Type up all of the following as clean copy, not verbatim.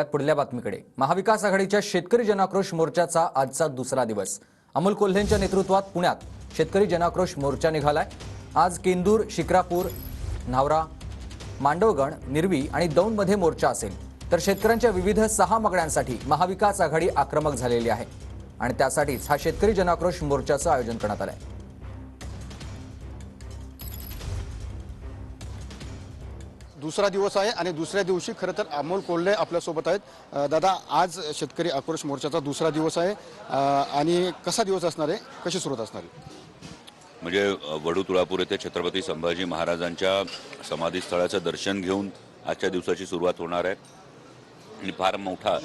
पुढल्या बातमीकडे महाविकास आघाडीच्या शेतकरी जनाक्रोश मोर्चाचा आजचा दुसरा दिवस। अमोल कोल्हेंच्या नेतृत्वात पुण्यात शेतकरी जनाक्रोश मोर्चा निघालाय। आज केंदूर, शिक्रापूर, न्हावरा, मांडवगण, निरवी आणि दौंडमध्ये मोर्चा असेल। तर शेतकऱ्यांच्या विविध 6 मागण्यांसाठी महाविकास आघाडी आक्रमक झालेली आहे आणि त्यासाठीच हा शेतकरी जनाक्रोश मोर्चाचं आयोजन करण्यात आलंय। दुसरा दिवस आहे आणि दुसऱ्या दिवशी खरं तर अमोल कोल्हे आपल्यासोबत आहेत। दादा, आज शेतकरी आक्रोश मोर्चाचा दुसरा दिवस आहे आणि कसा दिवस असणार आहे, कशी सुरुवात असणार आहे? म्हणजे वडू तुळापूर येथे छत्रपती संभाजी महाराजांच्या समाधीस्थळाचं दर्शन घेऊन आजच्या दिवसाची सुरुवात होणार आहे आणि फार मोठा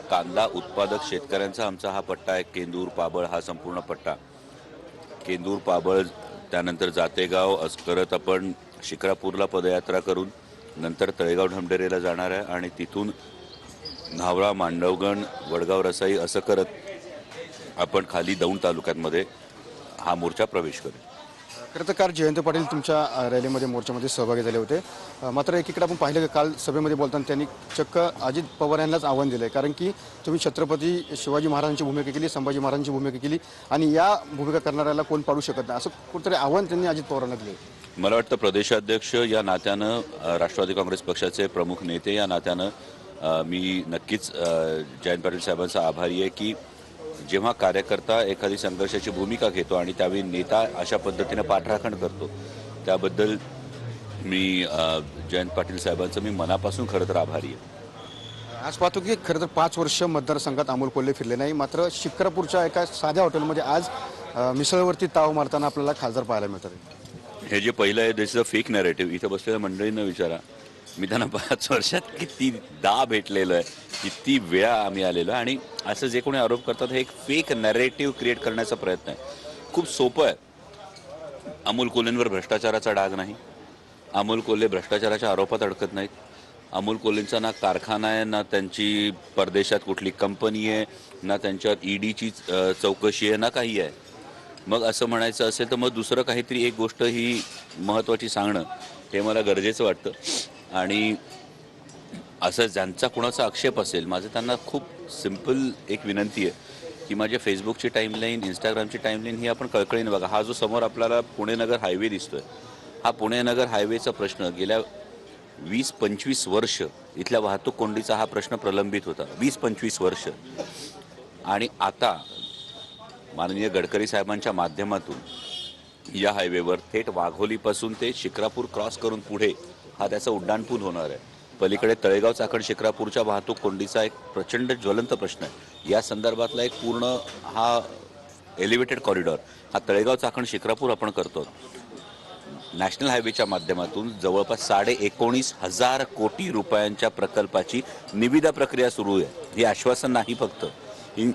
कांदा उत्पादक शेतकऱ्यांचा आमचा हा पट्टा आहे। केंदूर, पाबळ हा संपूर्ण पट्टा, केंदूर, पाबळ, त्यानंतर जातेगाव करत आपण शिक्रापूरला पदयात्रा करून नंतर तळेगाव ढमढेरेला जाणार आहे आणि तिथून न्हावरा, मांडवगण, वडगाव, रसाई असं करत आपण खाली दौंड तालुक्यांमध्ये हा मोर्चा प्रवेश करेल। खरं तर काल जयंत पाटील तुमच्या रॅलीमध्ये मोर्चामध्ये सहभागी झाले होते, मात्र एकीकडे आपण पाहिलं की काल सभेमध्ये बोलताना त्यांनी चक्क अजित पवार यांनाच आव्हान दिलं आहे, कारण की तुम्ही छत्रपती शिवाजी महाराजांची भूमिका केली, संभाजी महाराजांची भूमिका केली आणि या भूमिका करणाऱ्याला कोण पाडू शकत नाही, असं कुठेतरी आव्हान त्यांनी अजित पवारांना दिलं। मला वाटतं प्रदेशाध्यक्ष या नात्यानं, राष्ट्रवादी काँग्रेस पक्षाचे प्रमुख नेते या नात्यानं मी नक्कीच जयंत पाटील साहेबांचा आभारी आहे की जेव्हा कार्यकर्ता एखादी संघर्षाची भूमिका घेतो आणि त्यावेळी नेता अशा पद्धतीने पाठराखण करतो, त्याबद्दल मी जयंत पाटील साहेबांचं मी मनापासून खरं तर आभारी आहे। आज पाहतो की खरं तर 5 वर्ष मतदारसंघात अमोल कोल्हे फिरले नाही, मात्र शिक्रापूरच्या एका साध्या हॉटेलमध्ये आज मिसळवरती ताव मारताना आपल्याला खासदार पाहायला मिळतात। हे जे पहिलं आहे, दिस इज अ फेक नॅरेटिव्ह। इथं बसलेल्या मंडळींना विचारा, मी त्यांना 5 वर्षात कितीदा भेटलेलो आहे, किती वेळा आम्ही आलेलो आहे आणि असं जे कोणी आरोप करतात हे एक फेक नॅरेटिव्ह क्रिएट करण्याचा प्रयत्न आहे। खूप सोपं आहे। अमोल कोल्हेंवर भ्रष्टाचाराचा डाग नाही, अमोल कोल्हे भ्रष्टाचाराच्या आरोपात अडकत नाहीत, अमोल कोल्हेंचा ना कारखाना आहे, ना त्यांची परदेशात कुठली कंपनी आहे, ना त्यांच्यावर ईडीची चौकशी आहे, ना काही आहे। मग असं म्हणायचं असेल तर मग दुसरं काहीतरी एक गोष्ट ही महत्त्वाची सांगणं हे मला गरजेचं वाटतं आणि असं ज्यांचा कुणाचा आक्षेप असेल, माझं त्यांना खूप सिंपल एक विनंती आहे की माझ्या फेसबुकची टाईमलाईन, इंस्टाग्रामची टाईमलाईन ही आपण कळकळीने बघा। हा जो समोर आपल्याला पुणे नगर हायवे दिसतोय, हा पुणे नगर हायवेचा प्रश्न गेल्या 20-25 वर्ष इथल्या वाहतूक कोंडीचा हा प्रश्न प्रलंबित होता, 20-25 वर्ष। आणि आता माननीय गडकरी साहेबांच्या माध्यमातून या हायवेवर थेट वाघोलीपासून ते शिक्रापूर क्रॉस करून पुढे हा त्याचा उड्डाणपूल होणार आहे। पलीकडे तळेगाव चाकण शिक्रापूरच्या वाहतूक कोंडीचा एक प्रचंड ज्वलंत प्रश्न आहे। या संदर्भातला एक पूर्ण हा एलिव्हेटेड कॉरिडॉर हा तळेगाव चाकण शिक्रापूर आपण करतो। नॅशनल हायवेच्या माध्यमातून जवळपास 19,500 कोटी रुपयांच्या प्रकल्पाची निविदा प्रक्रिया सुरू आहे। ही आश्वासन नाही फक्त, ही